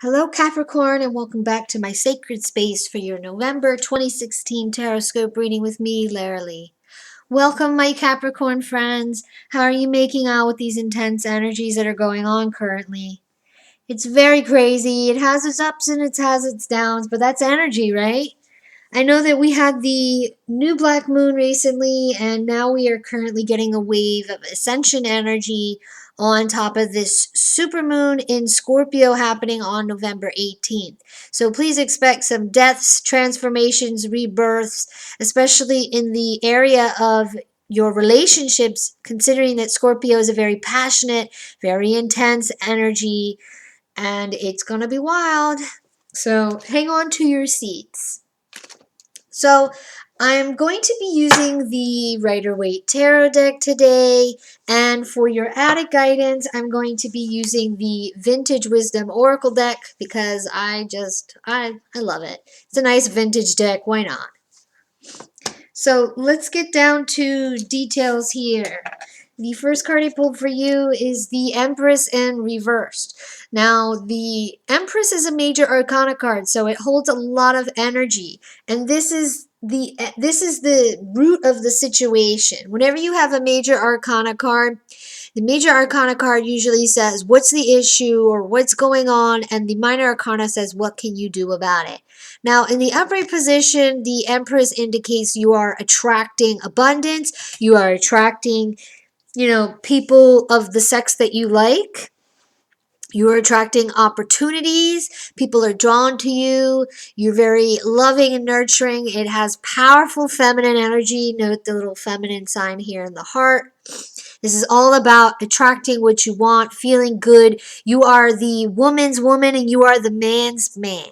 Hello Capricorn, and welcome back to my sacred space for your November 2016 Tarotscope reading with me, Lara Lee. Welcome my Capricorn friends. How are you making out with these intense energies that are going on currently? It's very crazy. It has its ups and it has its downs, but that's energy, right? I know that we had the new black moon recently, and now we are currently getting a wave of ascension energy on top of this supermoon in Scorpio happening on November 18th. So please expect some deaths, transformations, rebirths, especially in the area of your relationships, considering that Scorpio is a very passionate, very intense energy, and it's going to be wild. So hang on to your seats. So I'm going to be using the Rider-Waite Tarot deck today, and for your added guidance, I'm going to be using the Vintage Wisdom Oracle deck because I love it. It's a nice vintage deck, why not? So let's get down to details here. The first card I pulled for you is the Empress in reversed. Now, the Empress is a major arcana card, so it holds a lot of energy, and this is the root of the situation. Whenever you have a major arcana card, the major arcana card usually says what's the issue or what's going on, and the minor arcana says what can you do about it. Now, in the upright position, the Empress indicates you are attracting abundance, you are attracting people of the sex that you like. You're attracting opportunities. People are drawn to you. You're very loving and nurturing. It has powerful feminine energy. Note the little feminine sign here in the heart. This is all about attracting what you want, feeling good. You are the woman's woman and you are the man's man.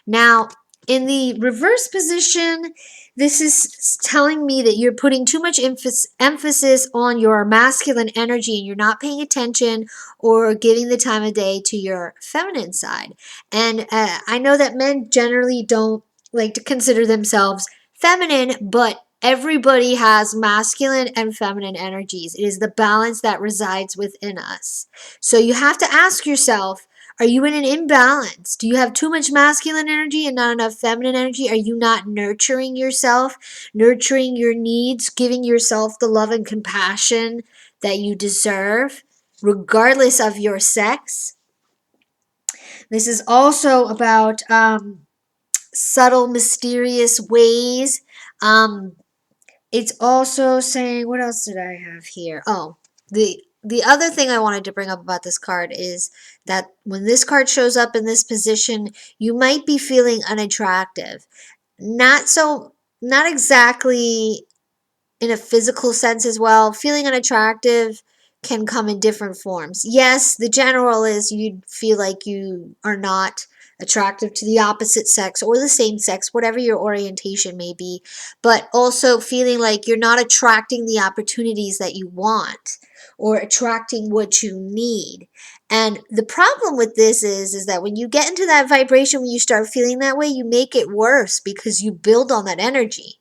Now, in the reverse position, this is telling me that you're putting too much emphasis on your masculine energy and you're not paying attention or giving the time of day to your feminine side. And I know that men generally don't like to consider themselves feminine, but everybody has masculine and feminine energies. It is the balance that resides within us. So you have to ask yourself, are you in an imbalance? Do you have too much masculine energy and not enough feminine energy? Are you not nurturing yourself, nurturing your needs, giving yourself the love and compassion that you deserve, regardless of your sex? This is also about subtle, mysterious ways. It's also saying, what else did I have here? Oh, the other thing I wanted to bring up about this card is that when this card shows up in this position, you might be feeling unattractive. Not exactly in a physical sense as well. Feeling unattractive can come in different forms. Yes, the general is you'd feel like you are not attractive to the opposite sex or the same sex, whatever your orientation may be, but also feeling like you're not attracting the opportunities that you want or attracting what you need. And the problem with this is that when you get into that vibration, when you start feeling that way, you make it worse because you build on that energy.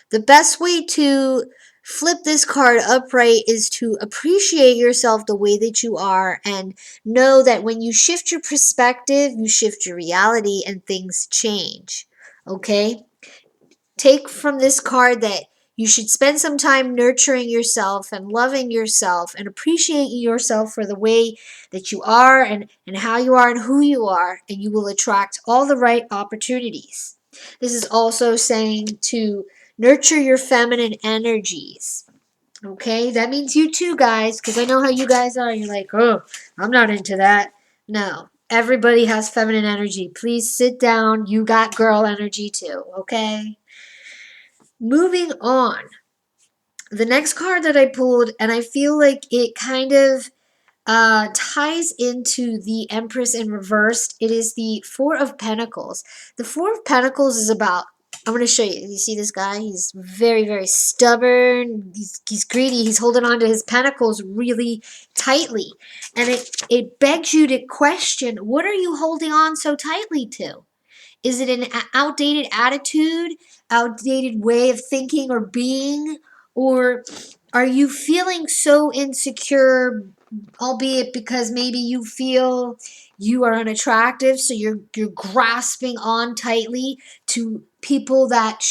The best way to flip this card upright is to appreciate yourself the way that you are and know that when you shift your perspective, you shift your reality and things change. Okay? Take from this card that you should spend some time nurturing yourself and loving yourself and appreciating yourself for the way that you are and how you are and who you are, and you will attract all the right opportunities. This is also saying to nurture your feminine energies. Okay, that means you too, guys, because I know how you guys are. You're like, oh, I'm not into that. No, everybody has feminine energy. Please sit down. You got girl energy too, okay? Moving on. The next card that I pulled, and I feel like it kind of ties into the Empress in reversed. It is the Four of Pentacles. The Four of Pentacles is about, I'm going to show you. You see this guy? He's very, very stubborn. He's greedy. He's holding on to his pentacles really tightly. And it begs you to question, what are you holding on so tightly to? Is it an outdated attitude, outdated way of thinking or being? Or are you feeling so insecure, albeit because maybe you feel you are unattractive, so you're grasping on tightly to people that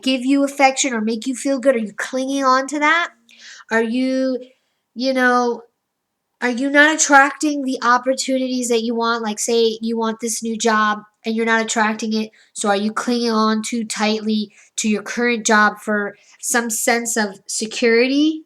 give you affection or make you feel good? Are you clinging on to that? Are you, you know, are you not attracting the opportunities that you want? Like, say you want this new job and you're not attracting it. So are you clinging on too tightly to your current job for some sense of security?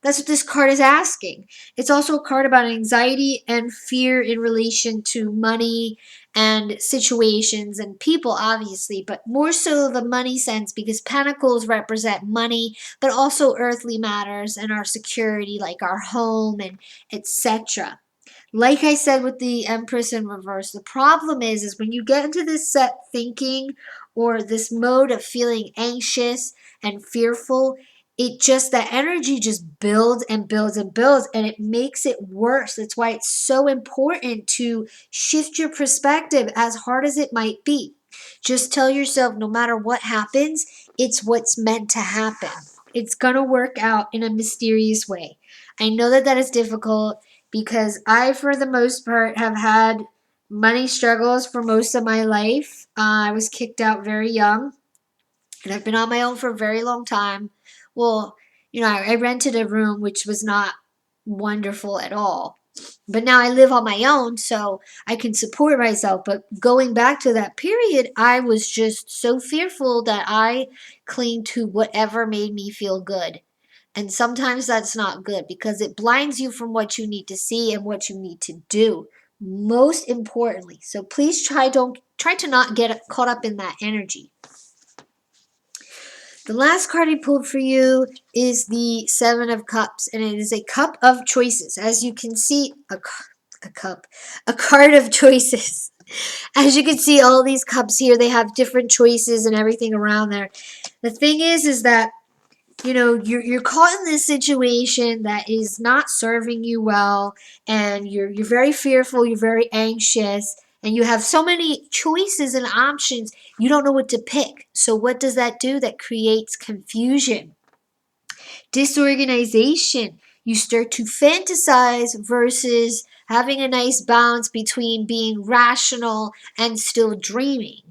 That's what this card is asking. It's also a card about anxiety and fear in relation to money and situations and people, obviously, but more so the money sense, because pentacles represent money, but also earthly matters and our security, like our home and etc. Like I said with the Empress in reverse, the problem is when you get into this set thinking or this mode of feeling anxious and fearful, it just, that energy just builds and builds and builds, and it makes it worse. That's why it's so important to shift your perspective, as hard as it might be. Just tell yourself, no matter what happens, it's what's meant to happen. It's gonna work out in a mysterious way. I know that that is difficult, because I, for the most part, have had money struggles for most of my life. I was kicked out very young, and I've been on my own for a very long time. Well, I rented a room, which was not wonderful at all. But now I live on my own, so I can support myself. But going back to that period, I was just so fearful that I clinged to whatever made me feel good. And sometimes that's not good, because it blinds you from what you need to see and what you need to do. Most importantly. So please try to not get caught up in that energy. The last card I pulled for you is the Seven of Cups, and it is a cup of choices. As you can see, a card of choices. As you can see, all these cups here, they have different choices and everything around there. The thing is that you're caught in this situation that is not serving you well, and you're very fearful, you're very anxious, and you have so many choices and options, you don't know what to pick. So what does that do? That creates confusion, disorganization. You start to fantasize versus having a nice balance between being rational and still dreaming.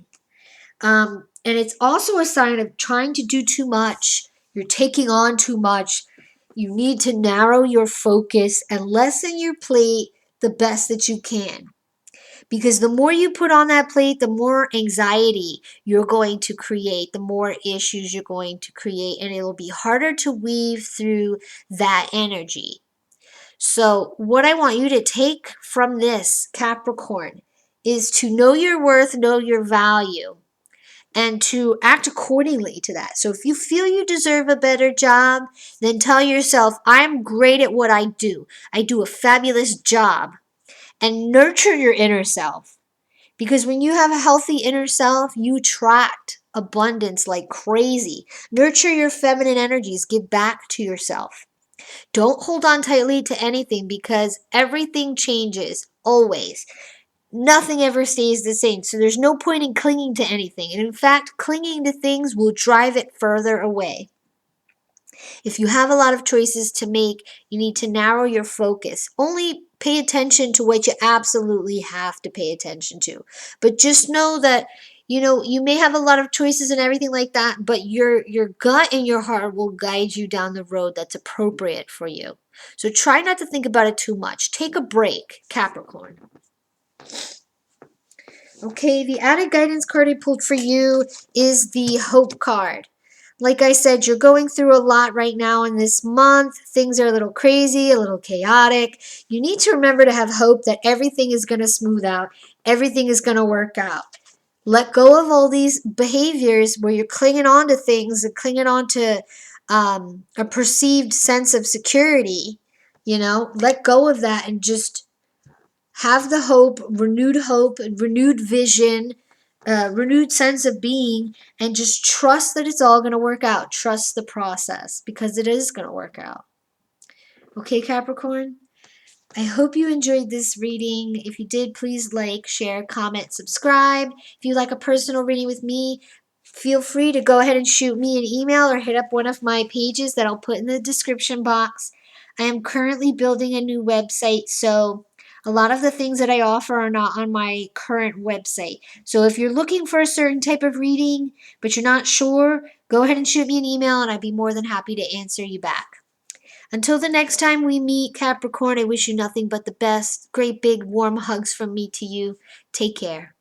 And it's also a sign of trying to do too much. You're taking on too much. You need to narrow your focus and lessen your plate the best that you can. Because the more you put on that plate, the more anxiety you're going to create, the more issues you're going to create, and it'll be harder to weave through that energy. So, what I want you to take from this, Capricorn, is to know your worth, know your value, and to act accordingly to that. So if you feel you deserve a better job, then tell yourself, I'm great at what I do. I do a fabulous job. And nurture your inner self. Because when you have a healthy inner self, you attract abundance like crazy. Nurture your feminine energies. Give back to yourself. Don't hold on tightly to anything, because everything changes, always. Nothing ever stays the same. So there's no point in clinging to anything. And in fact, clinging to things will drive it further away. If you have a lot of choices to make, you need to narrow your focus. Only pay attention to what you absolutely have to pay attention to. But just know that, you may have a lot of choices and everything like that, but your gut and your heart will guide you down the road that's appropriate for you. So try not to think about it too much. Take a break, Capricorn. Okay, the added guidance card I pulled for you is the Hope card. Like I said, you're going through a lot right now in this month. Things are a little crazy, a little chaotic. You need to remember to have hope that everything is going to smooth out. Everything is going to work out. Let go of all these behaviors where you're clinging on to things and clinging on to a perceived sense of security. Let go of that and just have the hope, renewed vision, renewed sense of being, and just trust that it's all going to work out. Trust the process, because it is going to work out. Okay, Capricorn? I hope you enjoyed this reading. If you did, please like, share, comment, subscribe. If you like a personal reading with me, feel free to go ahead and shoot me an email or hit up one of my pages that I'll put in the description box. I am currently building a new website, so A lot of the things that I offer are not on my current website. So if you're looking for a certain type of reading, but you're not sure, go ahead and shoot me an email and I'd be more than happy to answer you back. Until the next time we meet, Capricorn, I wish you nothing but the best. Great big warm hugs from me to you. Take care.